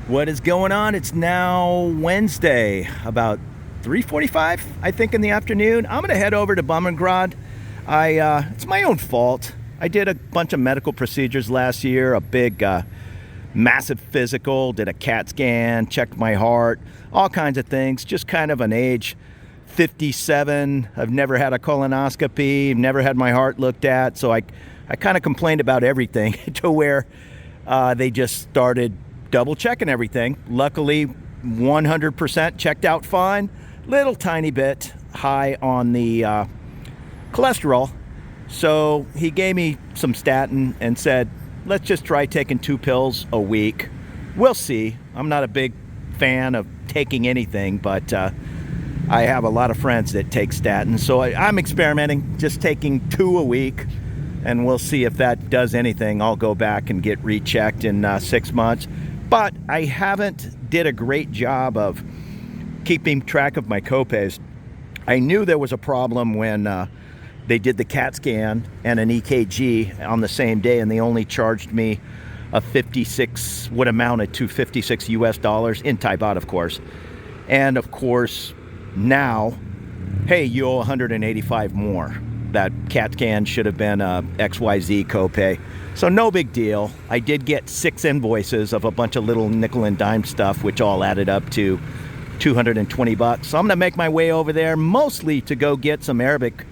What is going on? It's now Wednesday, about 3:45, I think, in the afternoon. I'm going to head over to Bummengrad. It's my own fault. I did a bunch of medical procedures last year, a big, massive physical, did a CAT scan, checked my heart, all kinds of things. Just kind of an age 57. I've never had a colonoscopy, never had my heart looked at, so I kind of complained about everything to where they just started double checking everything. Luckily, 100% checked out fine. Little tiny bit high on the cholesterol. So he gave me some statin and said, let's just try taking 2 pills a week. We'll see. I'm not a big fan of taking anything, but I have a lot of friends that take statins. So I'm experimenting, just taking 2 a week, and we'll see if that does anything. I'll go back and get rechecked in 6 months. But I haven't did a great job of keeping track of my copays. I knew there was a problem when they did the CAT scan and an EKG on the same day, and they only charged me a 56, what amounted to 56 US dollars in Thai baht, of course. And of course, now, hey, you owe 185 more. That CAT scan should have been a XYZ copay. So no big deal. I did get 6 invoices of a bunch of little nickel and dime stuff, which all added up to 220 bucks. So I'm gonna make my way over there, mostly to go get some Arabic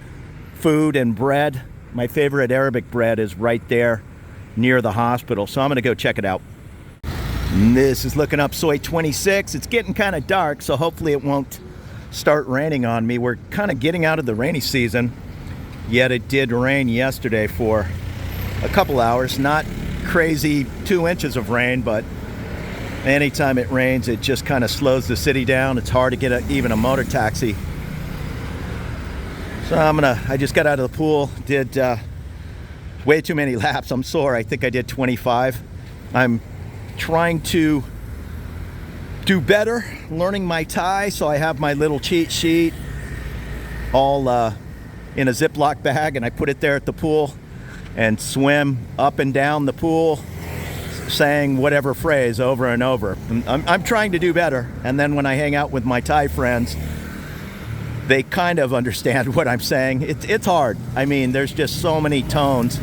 food and bread. My favorite Arabic bread is right there near the hospital. So I'm gonna go check it out. And this is looking up Soy 26. It's getting kind of dark, so hopefully it won't start raining on me. We're kind of getting out of the rainy season, yet it did rain yesterday for a couple hours. Not crazy 2 inches of rain, but anytime it rains, it just kind of slows the city down. It's hard to get even a motor taxi. So I just got out of the pool, did way too many laps. I'm sore. I think I did 25. I'm trying to do better, learning my Thai, so I have my little cheat sheet all in a Ziploc bag, and I put it there at the pool and swim up and down the pool saying whatever phrase over and over. I'm trying to do better, and then when I hang out with my Thai friends, they kind of understand what I'm saying. It's hard. I mean, there's just so many tones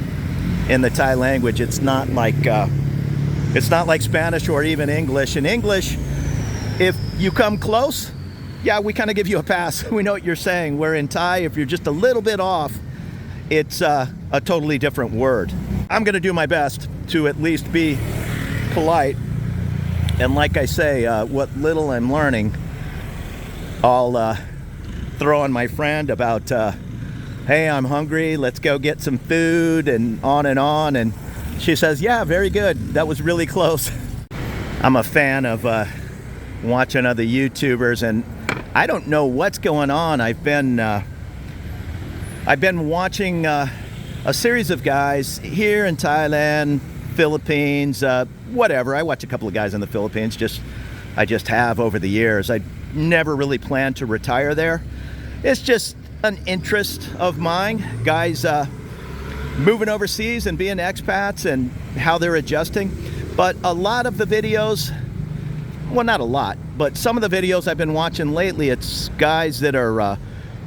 in the Thai language. It's not like Spanish or even English. In English, if you come close, yeah, we kind of give you a pass. We know what you're saying. Where in Thai, if you're just a little bit off, it's a totally different word. I'm going to do my best to at least be polite. And like I say, what little I'm learning, I'll throw on my friend about, hey, I'm hungry, let's go get some food, and on. And she says, yeah, very good. That was really close. I'm a fan of watching other YouTubers, and I don't know what's going on. I've been watching a series of guys here in Thailand, Philippines, whatever. I watch a couple of guys in the Philippines. I just have over the years. I never really planned to retire there. It's just an interest of mine. Guys moving overseas and being expats and how they're adjusting. But a lot of the videos, well, not a lot, but some of the videos I've been watching lately, it's guys that are,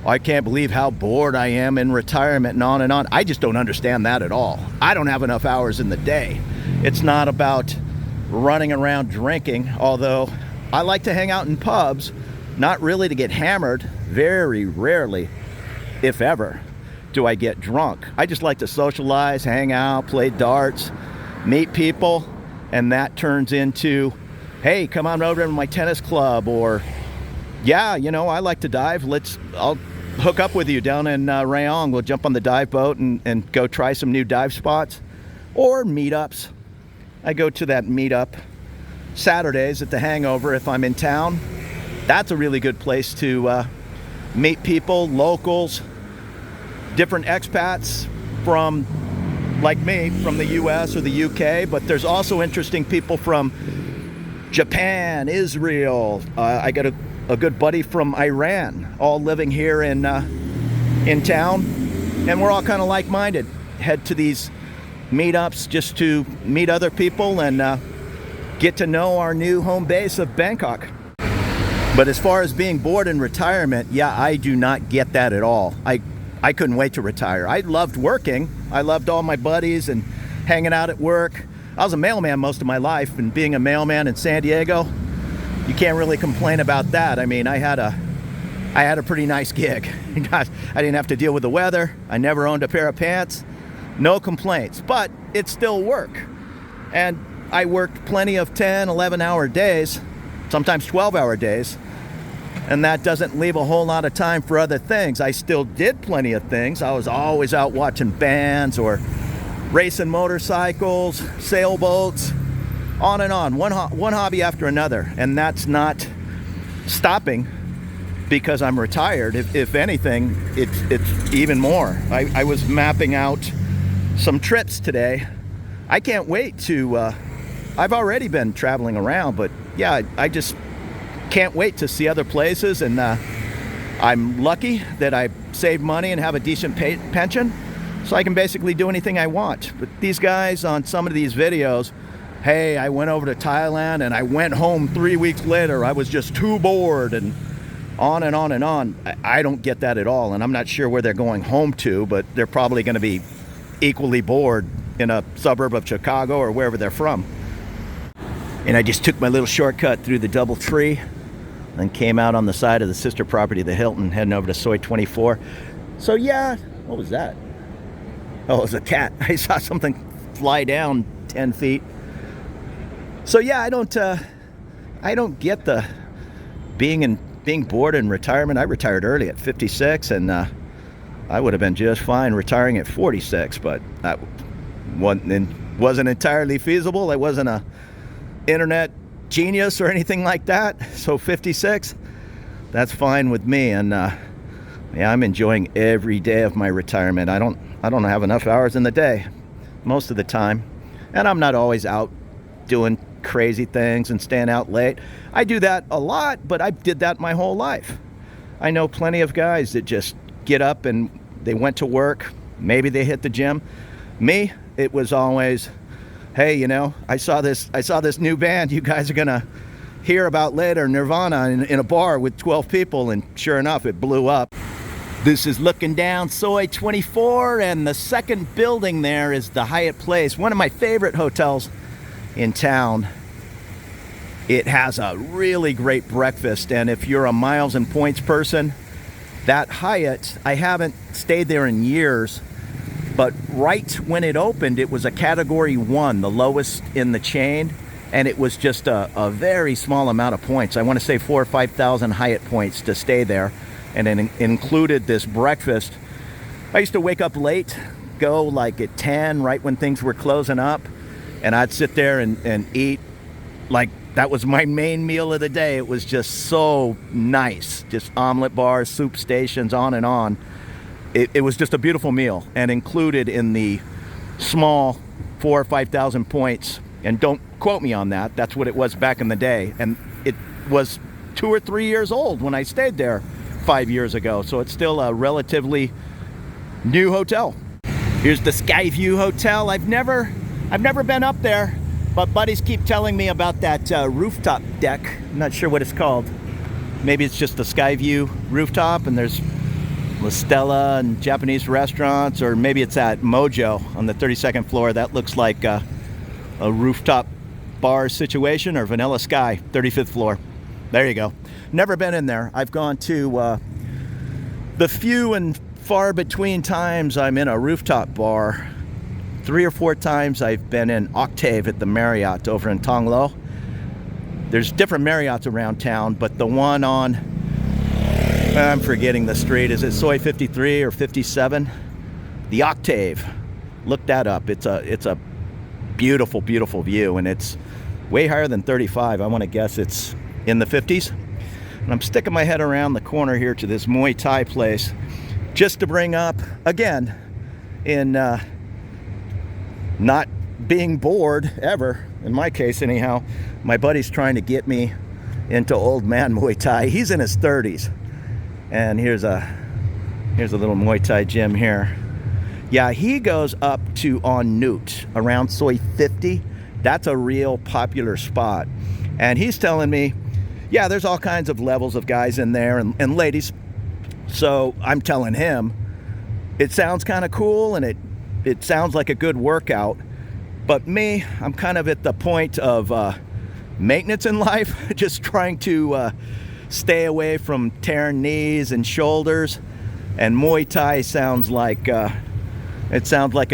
I can't believe how bored I am in retirement and on and on. I just don't understand that at all. I don't have enough hours in the day. It's not about running around drinking, although I like to hang out in pubs, not really to get hammered. Very rarely, if ever, do I get drunk. I just like to socialize, hang out, play darts, meet people, and that turns into, hey, come on over to my tennis club, or yeah, I like to dive. I'll hook up with you down in Rayong. We'll jump on the dive boat and go try some new dive spots. Or meetups. I go to that meetup Saturdays at the Hangover if I'm in town. That's a really good place to meet people, locals, different expats from, like me, from the US or the UK, but there's also interesting people from Japan, Israel. I got a good buddy from Iran, all living here in town, and we're all kind of like-minded. Head to these meetups just to meet other people and get to know our new home base of Bangkok. But as far as being bored in retirement, yeah, I do not get that at all. I couldn't wait to retire. I loved working. I loved all my buddies and hanging out at work. I was a mailman most of my life, and being a mailman in San Diego, you can't really complain about that. I mean, I had a pretty nice gig. I didn't have to deal with the weather. I never owned a pair of pants. No complaints, but it's still work. And I worked plenty of 10, 11-hour days, sometimes 12-hour days, and that doesn't leave a whole lot of time for other things. I still did plenty of things. I was always out watching bands or racing motorcycles, sailboats, on and on, one hobby after another. And that's not stopping because I'm retired. If anything, it's even more. I was mapping out some trips today. I can't wait to, I've already been traveling around, but yeah, I just can't wait to see other places. And I'm lucky that I save money and have a decent pension, so I can basically do anything I want. But these guys on some of these videos, hey, I went over to Thailand and I went home 3 weeks later, I was just too bored, and on and on and on. I don't get that at all, and I'm not sure where they're going home to, but they're probably going to be equally bored in a suburb of Chicago or wherever they're from. And I just took my little shortcut through the DoubleTree and came out on the side of the sister property, the Hilton, heading over to Soi 24. So yeah, what was that? Oh, it was a cat. I saw something fly down 10 feet. So yeah, I don't get the being bored in retirement. I retired early at 56, and I would have been just fine retiring at 46, but that wasn't entirely feasible. I wasn't a internet genius or anything like that. So 56, that's fine with me. And yeah, I'm enjoying every day of my retirement. I don't have enough hours in the day most of the time, and I'm not always out doing crazy things and staying out late. I do that a lot, but I did that my whole life. I know plenty of guys that just get up and they went to work, maybe they hit the gym. Me, it was always, hey, you know, I saw this new band you guys are gonna hear about later, Nirvana, in a bar with 12 people, and sure enough, it blew up. This is looking down Soi 24, and the second building there is the Hyatt Place, one of my favorite hotels in town. It has a really great breakfast, and if you're a miles and points person, that Hyatt, I haven't stayed there in years, but right when it opened, it was a category 1, the lowest in the chain, and it was just a very small amount of points. I want to say 4,000 or 5,000 Hyatt points to stay there, and it included this breakfast. I used to wake up late, go like at 10, right when things were closing up, and I'd sit there and eat. Like, that was my main meal of the day. It was just so nice. Just omelet bars, soup stations, on and on. It was just a beautiful meal, and included in the small 4,000 or 5,000 points. And don't quote me on that. That's what it was back in the day. And it was 2 or 3 years old when I stayed there 5 years ago. So it's still a relatively new hotel. Here's the Skyview Hotel. I've never been up there, but buddies keep telling me about that rooftop deck. I'm not sure what it's called. Maybe it's just the Skyview rooftop, and there's La Stella and Japanese restaurants, or maybe it's at Mojo on the 32nd floor. That looks like a rooftop bar situation, or Vanilla Sky, 35th floor. There you go. Never been in there. I've gone to the few and far between times I'm in a rooftop bar. 3 or 4 times I've been in Octave at the Marriott over in Tong Lo. There's different Marriotts around town, but the one on, I'm forgetting the street, is it Soi 53 or 57? The Octave. Look that up. It's a beautiful, beautiful view, and it's way higher than 35. I want to guess it's in the 50s. And I'm sticking my head around the corner here to this Muay Thai place just to bring up, again, in not being bored ever, in my case anyhow, my buddy's trying to get me into old man Muay Thai. He's in his 30s. And here's a little Muay Thai gym here. Yeah, he goes up to En Nut around Soi 50. That's a real popular spot. And he's telling me, yeah, there's all kinds of levels of guys in there and ladies. So I'm telling him, it sounds kind of cool and it sounds like a good workout. But me, I'm kind of at the point of maintenance in life, just trying to stay away from tearing knees and shoulders. And Muay Thai sounds like a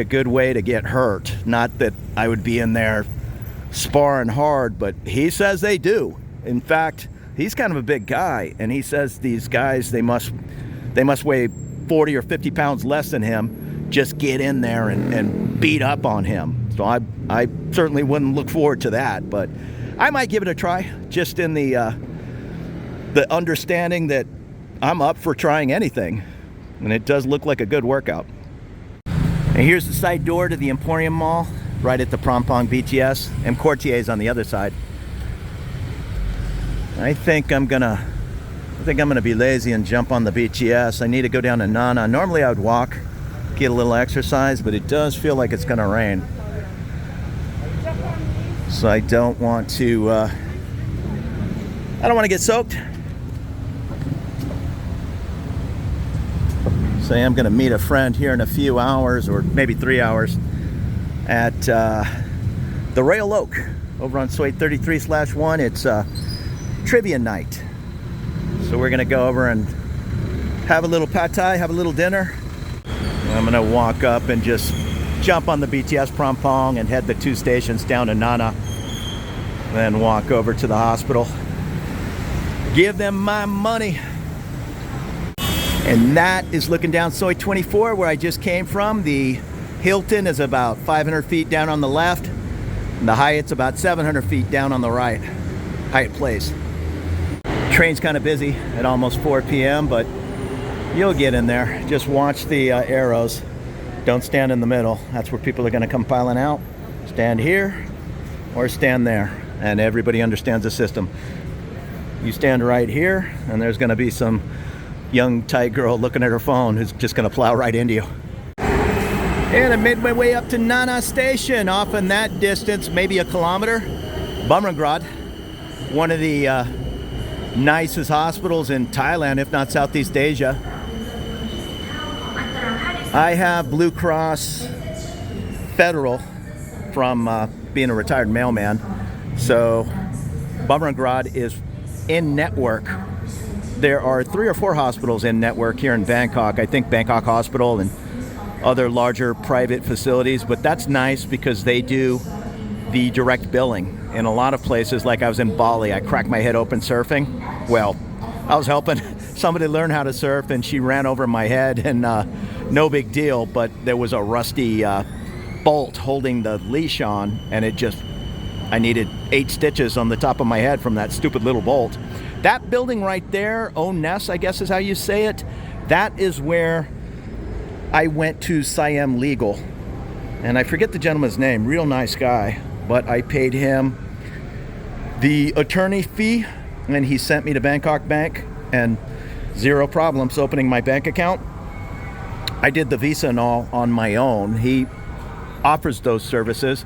good way to get hurt. Not that I would be in there sparring hard, but he says they do. In fact, he's kind of a big guy, and he says these guys, they must weigh 40 or 50 pounds less than him, just get in there and beat up on him. So I certainly wouldn't look forward to that, but I might give it a try, just in the understanding that I'm up for trying anything, and it does look like a good workout. And here's the side door to the Emporium Mall, right at the Prompong BTS, and Courtier's on the other side. I think I'm gonna be lazy and jump on the BTS. I need to go down to Nana. Normally I would walk, get a little exercise, but it does feel like it's gonna rain. So I don't want to get soaked. So I am gonna meet a friend here in a few hours, or maybe 3 hours, at the Royal Oak over on Suite 33/1. It's trivia night. So we're gonna go over and have a little pad thai, have a little dinner. I'm gonna walk up and just jump on the BTS Prompong and head the 2 stations down to Nana. Then walk over to the hospital, give them my money. And that is looking down Soi 24, where I just came from. The Hilton is about 500 feet down on the left, and the Hyatt's about 700 feet down on the right. Hyatt Place. Train's kind of busy at almost 4 p.m., but you'll get in there. Just watch the arrows. Don't stand in the middle. That's where people are going to come piling out. Stand here or stand there, and everybody understands the system. You stand right here, and there's going to be some young Thai girl looking at her phone who's just going to plow right into you. And I made my way up to Nana Station. Off in that distance, maybe a kilometer, Bumrungrad, one of the nicest hospitals in Thailand, if not Southeast Asia. I have Blue Cross Federal from being a retired mailman. So Bumrungrad is in network. There are 3 or 4 hospitals in network here in Bangkok. I think Bangkok Hospital and other larger private facilities, but that's nice because they do the direct billing. In a lot of places, like I was in Bali, I cracked my head open surfing. Well, I was helping somebody learn how to surf, and she ran over my head, and no big deal, but there was a rusty bolt holding the leash on, and I needed 8 stitches on the top of my head from that stupid little bolt. That building right there, Ness, I guess is how you say it, that is where I went to Siam Legal. And I forget the gentleman's name, real nice guy, but I paid him the attorney fee, and he sent me to Bangkok Bank, and 0 problems opening my bank account. I did the visa and all on my own. He offers those services,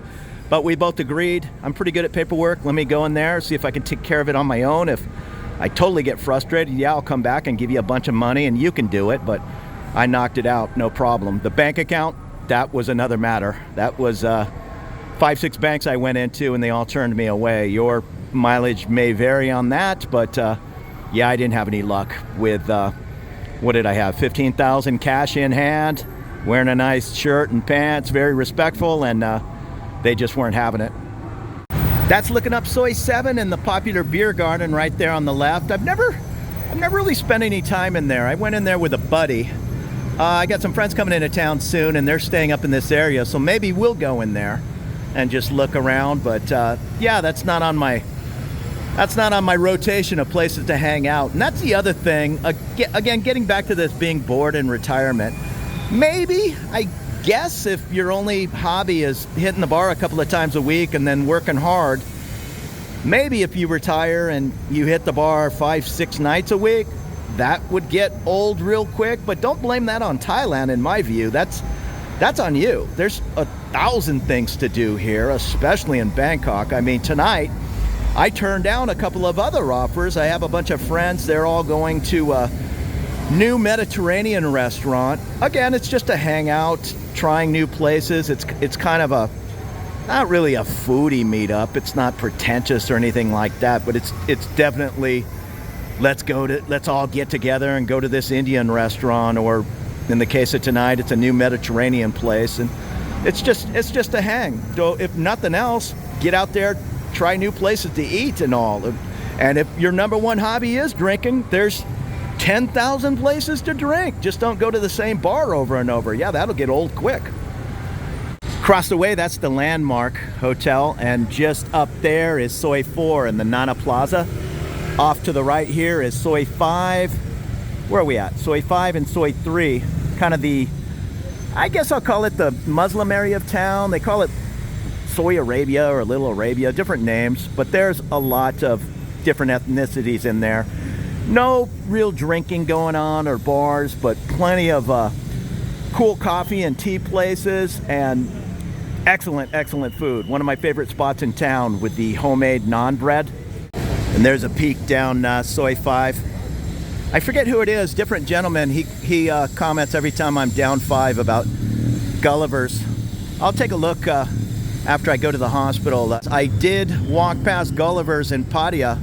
but we both agreed, I'm pretty good at paperwork, let me go in there, see if I can take care of it on my own. If I totally get frustrated, yeah, I'll come back and give you a bunch of money and you can do it, but I knocked it out, no problem. The bank account, that was another matter. That was 5-6 banks I went into, and they all turned me away. Your mileage may vary on that, but yeah, I didn't have any luck with, what did I have, 15,000 cash in hand, wearing a nice shirt and pants, very respectful, and they just weren't having it. That's looking up Soi 7 and the popular beer garden right there on the left. I've never really spent any time in there. I went in there with a buddy. I got some friends coming into town soon, and they're staying up in this area, so maybe we'll go in there and just look around. But yeah, that's not on my rotation of places to hang out. And that's the other thing. Again, getting back to this being bored in retirement. Maybe, I guess, if your only hobby is hitting the bar a couple of times a week and then working hard, maybe if you retire and you hit the bar 5-6 nights a week, that would get old real quick. But don't blame that on Thailand, in my view. That's that's on you. There's 1,000 things to do here, especially in Bangkok. I mean, tonight I turned down a couple of other offers. I have a bunch of friends. They're all going to a new Mediterranean restaurant. Again, it's just a hangout, trying new places. It's kind of a, not really a foodie meetup. It's not pretentious or anything like that, but it's definitely, let's all get together and go to this Indian restaurant, or in the case of tonight, it's a new Mediterranean place, and it's just a hang. So if nothing else, get out there, try new places to eat and all. And if your number one hobby is drinking, there's 10,000 places to drink. Just don't go to the same bar over and over. Yeah, that'll get old quick. Across the way, that's the Landmark Hotel, and just up there is Soi 4 in the Nana Plaza. Off to the right here is Soi 5. Where are we at? Soi 5 and Soi 3. Kind of the, I guess I'll call it the Muslim area of town. They call it Soi Arabia or Little Arabia, different names, but there's a lot of different ethnicities in there. No real drinking going on or bars, but plenty of cool coffee and tea places, and excellent food. One of my favorite spots in town with the homemade naan bread. And there's a peek down Soi 5. I forget who it is, different gentleman. He comments every time I'm down 5 about Gulliver's. I'll take a look after I go to the hospital. I did walk past Gulliver's in Pattaya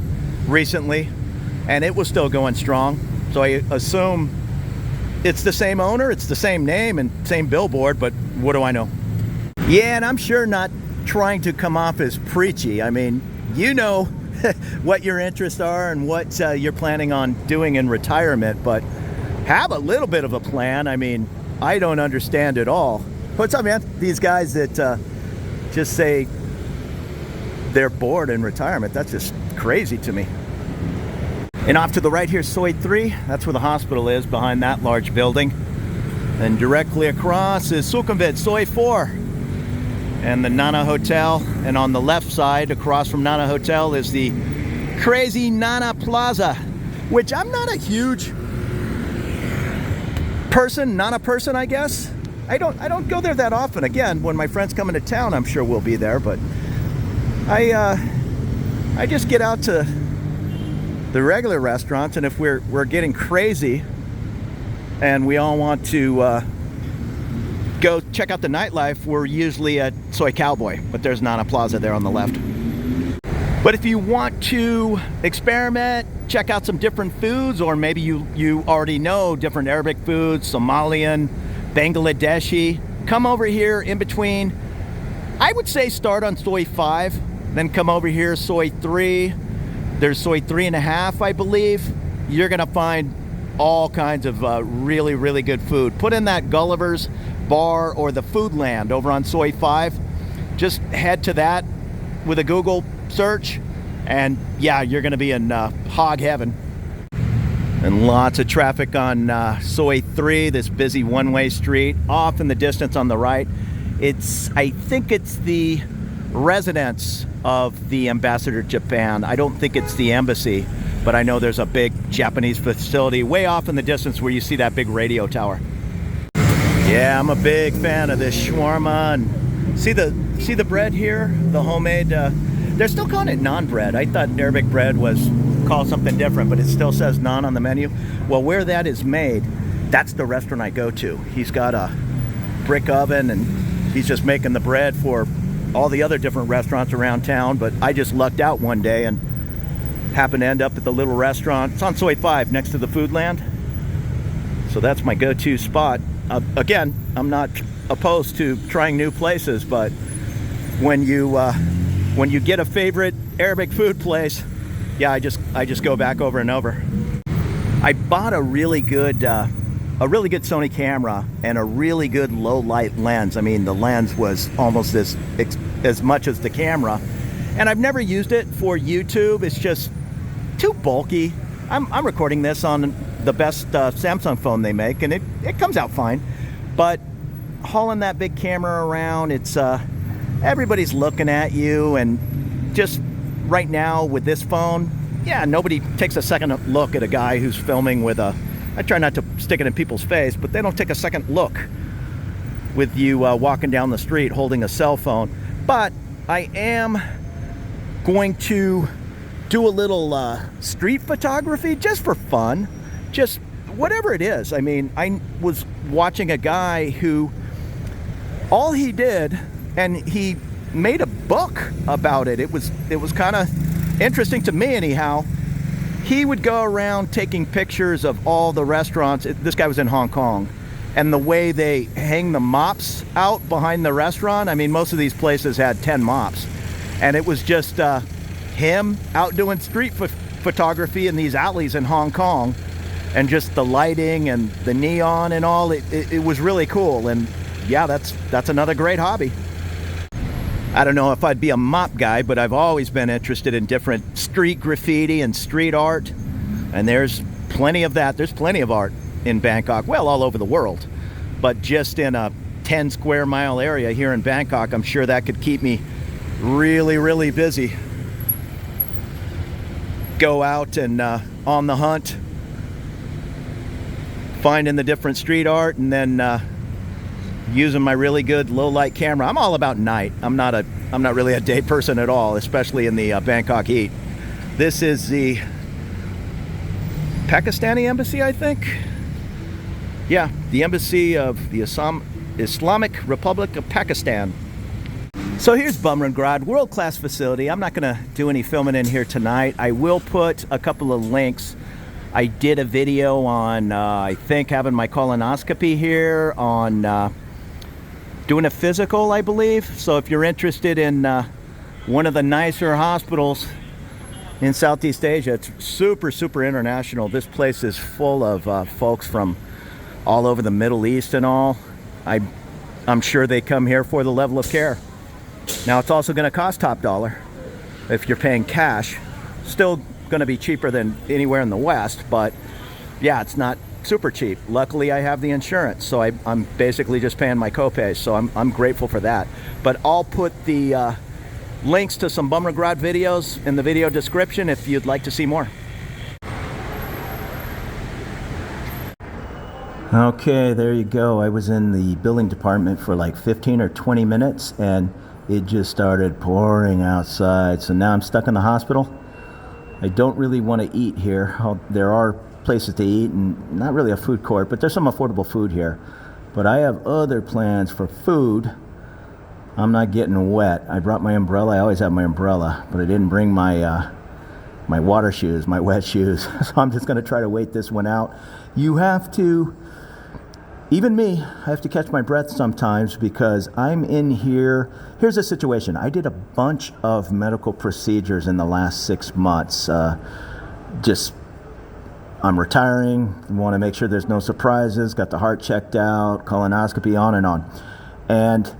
recently, and it was still going strong. So I assume it's the same owner, it's the same name and same billboard, but what do I know? Yeah, and I'm sure not trying to come off as preachy. I mean, you know what your interests are and what you're planning on doing in retirement, but have a little bit of a plan. I mean, I don't understand it all. What's up, man? These guys that just say they're bored in retirement, that's just crazy to me. And off to the right here, Soi 3. That's where the hospital is, behind that large building. And directly across is Sukhumvit, Soi 4. And the Nana Hotel. And on the left side, across from Nana Hotel, is the crazy Nana Plaza, which I'm not a huge Nana person, I guess. I don't go there that often. Again, when my friends come into town, I'm sure we'll be there, but I just get out to the regular restaurants, and if we're getting crazy and we all want to go check out the nightlife, we're usually at Soi Cowboy, but there's Nana Plaza there on the left. But if you want to experiment, check out some different foods, or maybe you already know different Arabic foods, Somalian, Bangladeshi, come over here in between. I would say start on Soi 5, then come over here, Soi 3. There's Soi 3.5, I believe. You're gonna find all kinds of really good food. Put in that Gulliver's bar or the Foodland over on Soi 5. Just head to that with a Google search, and yeah, you're gonna be in hog heaven. And lots of traffic on Soi 3, this busy one-way street. Off in the distance on the right, I think it's the residence of the ambassador to Japan. I don't think it's the embassy, but I know there's a big Japanese facility way off in the distance where you see that big radio tower. Yeah, I'm a big fan of this shawarma. And see the bread here, the homemade. They're still calling it naan bread. I thought Arabic bread was called something different, but it still says naan on the menu. Well, where that is made, that's the restaurant I go to. He's got a brick oven, and he's just making the bread for all the other different restaurants around town. But I just lucked out one day and happened to end up at the little restaurant. It's on Soi 5 next to the Foodland. So that's my go-to spot. Again, I'm not opposed to trying new places, but when you get a favorite Arabic food place, yeah, I just go back over and over. I bought a really good Sony camera and a really good low light lens. I mean, the lens was almost as much as the camera, and I've never used it for YouTube. It's just too bulky. I'm recording this on the best Samsung phone they make, and it comes out fine. But hauling that big camera around, it's everybody's looking at you, and just right now with this phone, yeah, nobody takes a second look at a guy who's filming with I try not to stick it in people's face, but they don't take a second look with you walking down the street holding a cell phone. But I am going to do a little street photography just for fun, just whatever it is. I mean, I was watching a guy who all he did, and he made a book about it. It was kind of interesting to me anyhow. He would go around taking pictures of all the restaurants. This guy was in Hong Kong, and the way they hang the mops out behind the restaurant. I mean, most of these places had 10 mops, and it was just him out doing street photography in these alleys in Hong Kong, and just the lighting and the neon and all. It was really cool. And yeah, that's another great hobby. I don't know if I'd be a mop guy, but I've always been interested in different street graffiti and street art, and there's plenty of that. There's plenty of art in Bangkok, well, all over the world, but just in a 10 square mile area here in Bangkok, I'm sure that could keep me really, really busy. Go out and on the hunt, finding the different street art, and then using my really good low light camera. I'm all about night. I'm not really a day person at all, especially in the Bangkok heat. This is the Pakistani embassy, I think. Yeah, the embassy of the Islamic Republic of Pakistan. So here's Bumrungrad, world-class facility. I'm not gonna do any filming in here tonight. I will put a couple of links. I did a video on, I think, having my colonoscopy here, on doing a physical, I believe. So if you're interested in one of the nicer hospitals in Southeast Asia, it's super, super international. This place is full of folks from all over the Middle East and all. I'm sure they come here for the level of care. Now, it's also going to cost top dollar if you're paying cash. Still going to be cheaper than anywhere in the West, but yeah, it's not super cheap. Luckily, I have the insurance, so I'm basically just paying my copay, so I'm grateful for that. But I'll put the links to some Bumrungrad videos in the video description if you'd like to see more. Okay, there you go. I was in the billing department for like 15 or 20 minutes, and it just started pouring outside. So now I'm stuck in the hospital. I don't really want to eat here. There are places to eat, and not really a food court, but there's some affordable food here. But I have other plans for food. I'm not getting wet. I brought my umbrella. I always have my umbrella, but I didn't bring my my water shoes, my wet shoes. So I'm just going to try to wait this one out. You have to, even me, I have to catch my breath sometimes because I'm in here. Here's the situation. I did a bunch of medical procedures in the last 6 months. I'm retiring, want to make sure there's no surprises, got the heart checked out, colonoscopy, on and on. And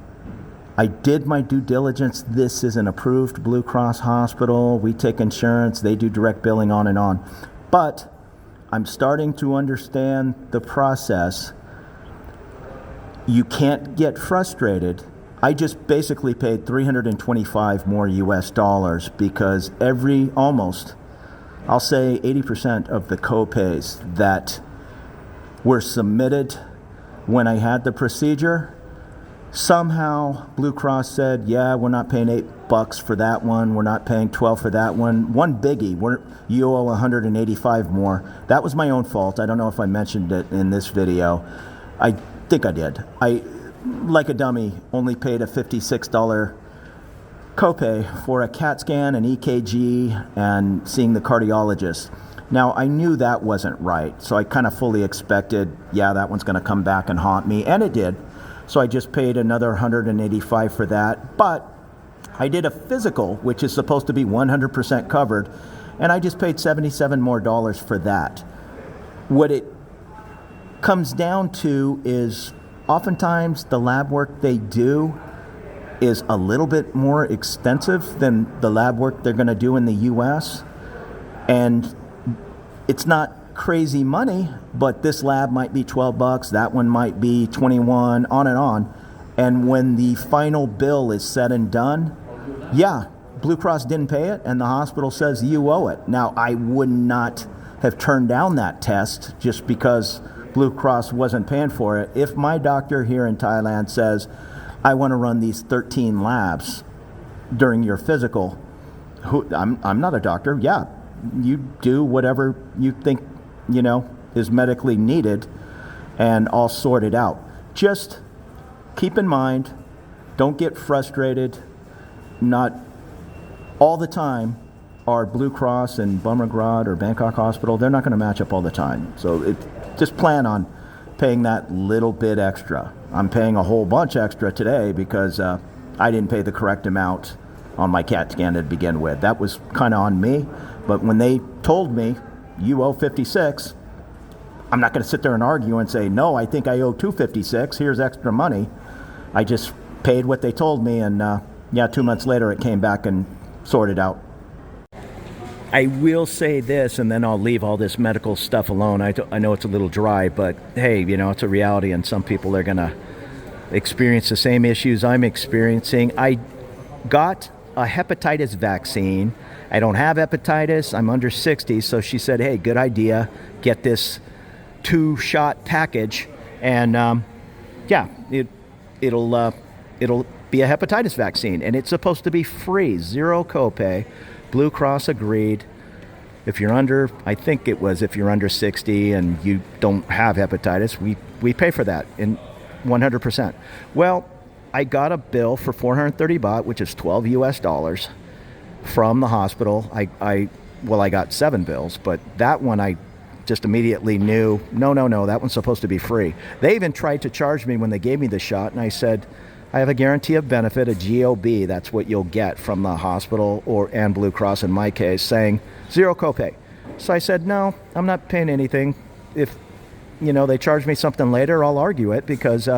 I did my due diligence. This is an approved Blue Cross hospital. We take insurance. They do direct billing, on and on. But I'm starting to understand the process. You can't get frustrated. I just basically paid $325 more US dollars because I'll say 80% of the copays that were submitted when I had the procedure, somehow Blue Cross said, yeah, we're not paying $8 for that one. We're not paying $12 for that one. One biggie, you owe $185 more. That was my own fault. I don't know if I mentioned it in this video. I think I did. I, like a dummy, only paid a $56 copay for a CAT scan, an EKG, and seeing the cardiologist. Now, I knew that wasn't right, so I kind of fully expected, yeah, that one's going to come back and haunt me, and it did. So I just paid another $185 for that. But I did a physical, which is supposed to be 100% covered, and I just paid $77 more for that. What it comes down to is oftentimes the lab work they do is a little bit more extensive than the lab work they're going to do in the US. And it's not crazy money, but this lab might be $12, that one might be $21, on and on. And when the final bill is said and done, yeah, Blue Cross didn't pay it, and the hospital says you owe it. Now, I would not have turned down that test just because Blue Cross wasn't paying for it. If my doctor here in Thailand says, I want to run these 13 labs during your physical, I'm not a doctor. Yeah, you do whatever you think, is medically needed, and I'll sort it out. Just keep in mind, don't get frustrated. Not all the time are Blue Cross and Bumrungrad or Bangkok Hospital, they're not going to match up all the time. So just plan on paying that little bit extra. I'm paying a whole bunch extra today because I didn't pay the correct amount on my CAT scan to begin with. That was kind of on me. But when they told me, you owe 56, I'm not going to sit there and argue and say, no, I think I owe 256, here's extra money. I just paid what they told me, and 2 months later it came back and sorted out. I will say this, and then I'll leave all this medical stuff alone. I know it's a little dry, but hey, it's a reality, and some people are going to experience the same issues I'm experiencing. I got a hepatitis vaccine. I don't have hepatitis. I'm under 60, so she said, hey, good idea. Get this 2-shot package, and it'll be a hepatitis vaccine, and it's supposed to be free, zero copay. Blue Cross agreed. If you're under, I think it was if you're under 60 and you don't have hepatitis, we pay for that in 100%. Well, I got a bill for 430 baht, which is $12 US, from the hospital. I got 7 bills, but that one I just immediately knew, no, that one's supposed to be free. They even tried to charge me when they gave me the shot, and I said, I have a guarantee of benefit, a GOB, that's what you'll get from the hospital and Blue Cross in my case, saying zero copay. So I said, no, I'm not paying anything. If, they charge me something later, I'll argue it because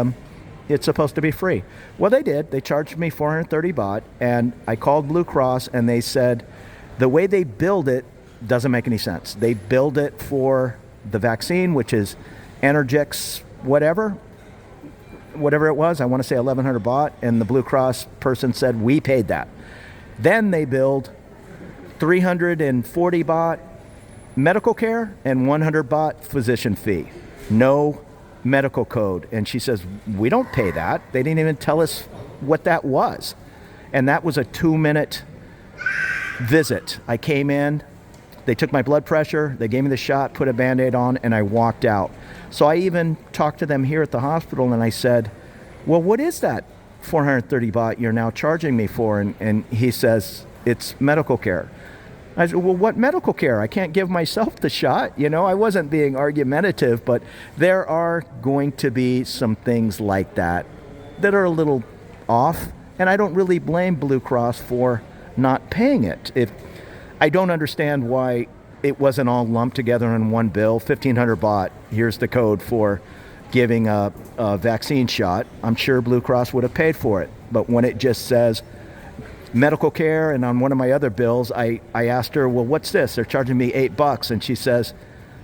it's supposed to be free. Well, they did. They charged me 430 baht, and I called Blue Cross, and they said the way they billed it doesn't make any sense. They billed it for the vaccine, which is Energex whatever it was, I want to say 1,100 baht, and the Blue Cross person said we paid that. Then they billed 340 baht medical care and 100 baht physician fee. No medical code. And she says, we don't pay that. They didn't even tell us what that was. And that was a 2-minute visit. I came in, they took my blood pressure, they gave me the shot, put a Band-Aid on, and I walked out. So I even talked to them here at the hospital, and I said, well, what is that 430 baht you're now charging me for? And he says, it's medical care. I said, well, what medical care? I can't give myself the shot. I wasn't being argumentative, but there are going to be some things like that are a little off, and I don't really blame Blue Cross for not paying it. I don't understand why it wasn't all lumped together in one bill. 1,500 baht, here's the code for giving a vaccine shot. I'm sure Blue Cross would have paid for it. But when it just says medical care, and on one of my other bills, I asked her, well, what's this? They're charging me $8. And she says,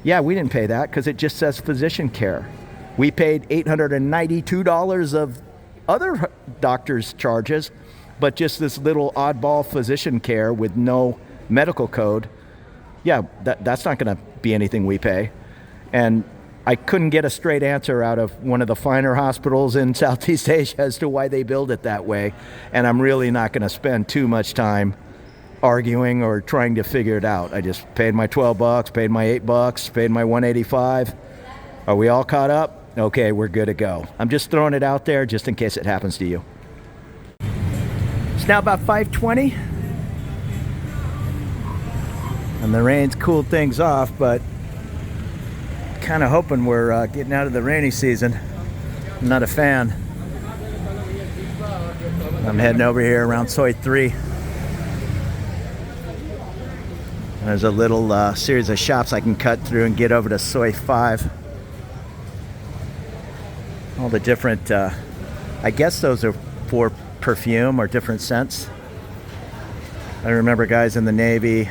yeah, we didn't pay that because it just says physician care. We paid $892 of other doctors' charges, but just this little oddball physician care with no medical code. Yeah, that's not going to be anything we pay. And I couldn't get a straight answer out of one of the finer hospitals in Southeast Asia as to why they build it that way. And I'm really not going to spend too much time arguing or trying to figure it out. I just paid my $12, paid my $8, paid my $185. Are we all caught up? Okay, we're good to go. I'm just throwing it out there just in case it happens to you. It's now about 5:20. And the rain's cooled things off, but kind of hoping we're getting out of the rainy season. I'm not a fan. I'm heading over here around Soi 3. There's a little series of shops I can cut through and get over to Soi 5. All the different, I guess those are for perfume or different scents. I remember guys in the Navy,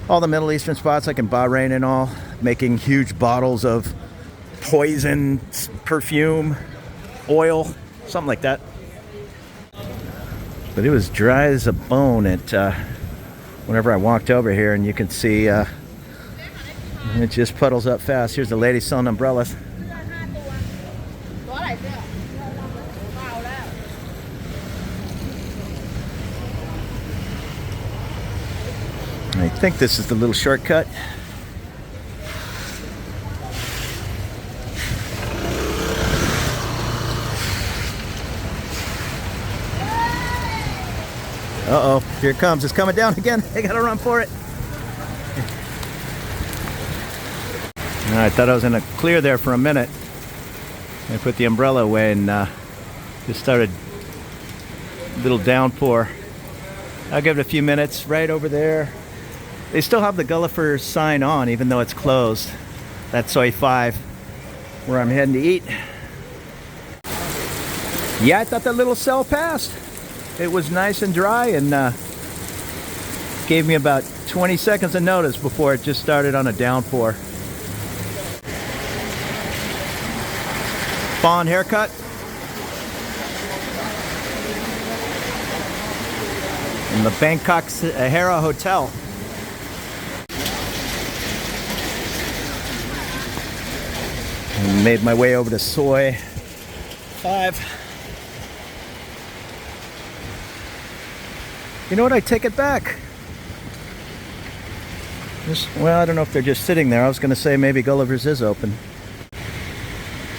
all the Middle Eastern spots like in Bahrain and all, making huge bottles of poison, perfume, oil, something like that. But it was dry as a bone whenever I walked over here, and you can see And it just puddles up fast. Here's the lady selling umbrellas. I think this is the little shortcut. Uh-oh, here it comes. It's coming down again. I gotta run for it. I thought I was in a clear there for a minute. I put the umbrella away and just started a little downpour. I'll give it a few minutes. Right over there. They still have the Gulliver sign on, even though it's closed. That's Soi 5, where I'm heading to eat. Yeah, I thought that little cell passed. It was nice and dry and gave me about 20 seconds of notice before it just started on a downpour. Fawn haircut. In the Bangkok Sahara Hotel. And made my way over to Soi 5. You know what? I take it back. Well, I don't know if they're just sitting there. I was going to say maybe Gulliver's is open.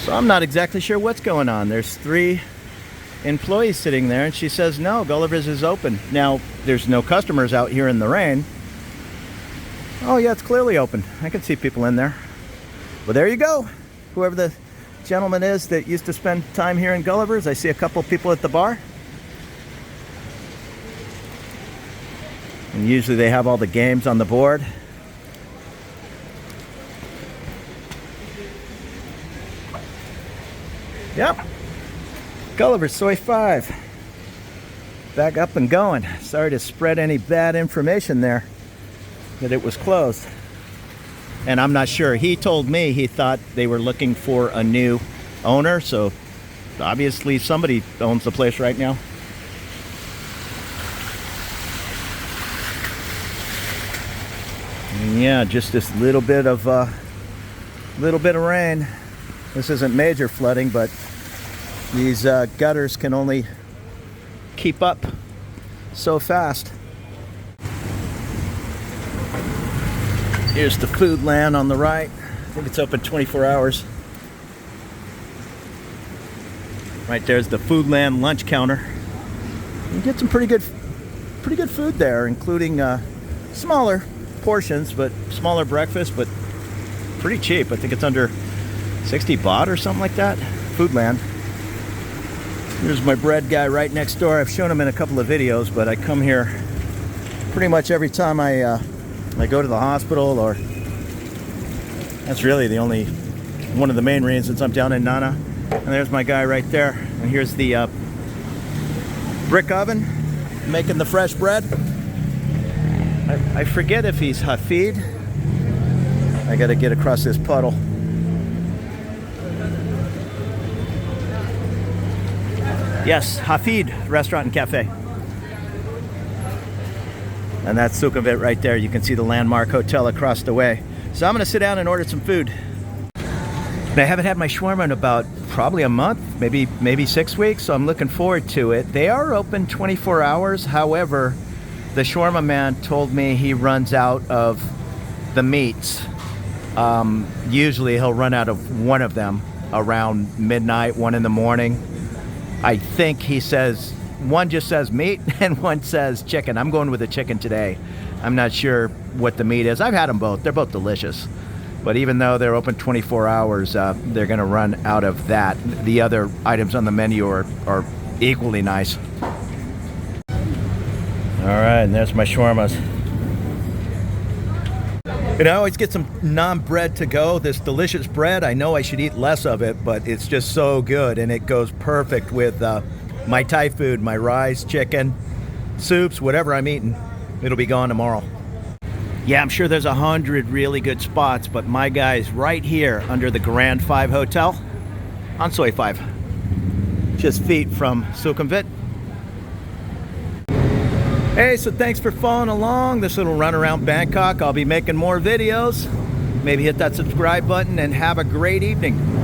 So I'm not exactly sure what's going on. There's 3 employees sitting there, and she says, no, Gulliver's is open. Now, there's no customers out here in the rain. Oh, yeah, it's clearly open. I can see people in there. Well, there you go. Whoever the gentleman is that used to spend time here in Gulliver's. I see a couple people at the bar. And usually they have all the games on the board. Yep. Gulliver's Soi 5. Back up and going. Sorry to spread any bad information there that it was closed. And I'm not sure. He told me he thought they were looking for a new owner, so obviously somebody owns the place right now. And yeah, just this little bit of rain. This isn't major flooding, but these gutters can only keep up so fast. Here's the food land on the right. I think it's open 24 hours. Right there's the food land lunch counter. You get some pretty good food there, including smaller portions, but smaller breakfast, but pretty cheap. I think it's under 60 baht or something like that. Food land. Here's my bread guy right next door. I've shown him in a couple of videos, but I come here pretty much every time I go to the hospital, or that's really the only one of the main reasons I'm down in Nana. And there's my guy right there. And here's the brick oven making the fresh bread. I forget if he's Hafid. I gotta get across this puddle. Yes, Hafid Restaurant and Cafe. And that's Sukhumvit right there. You can see the landmark hotel across the way. So I'm gonna sit down and order some food. I haven't had my shawarma in about probably a month, maybe 6 weeks, so I'm looking forward to it. They are open 24 hours. However, the shawarma man told me he runs out of the meats. Usually he'll run out of one of them around midnight, 1 in the morning. I think he says, one just says meat and one says chicken. I'm going with the chicken today. I'm not sure what the meat is. I've had them both. They're both delicious. But even though they're open 24 hours, they're going to run out of that. The other items on the menu are equally nice. All right, and there's my shawarmas. And I always get some naan bread to go. This delicious bread, I know I should eat less of it, but it's just so good, and it goes perfect with my Thai food, my rice, chicken, soups, whatever I'm eating. It'll be gone tomorrow. Yeah, I'm sure there's 100 really good spots, but my guy's right here under the Grand 5 Hotel on Soi 5. Just feet from Sukhumvit. Hey, so thanks for following along this little run around Bangkok. I'll be making more videos. maybe hit that subscribe button, and have a great evening.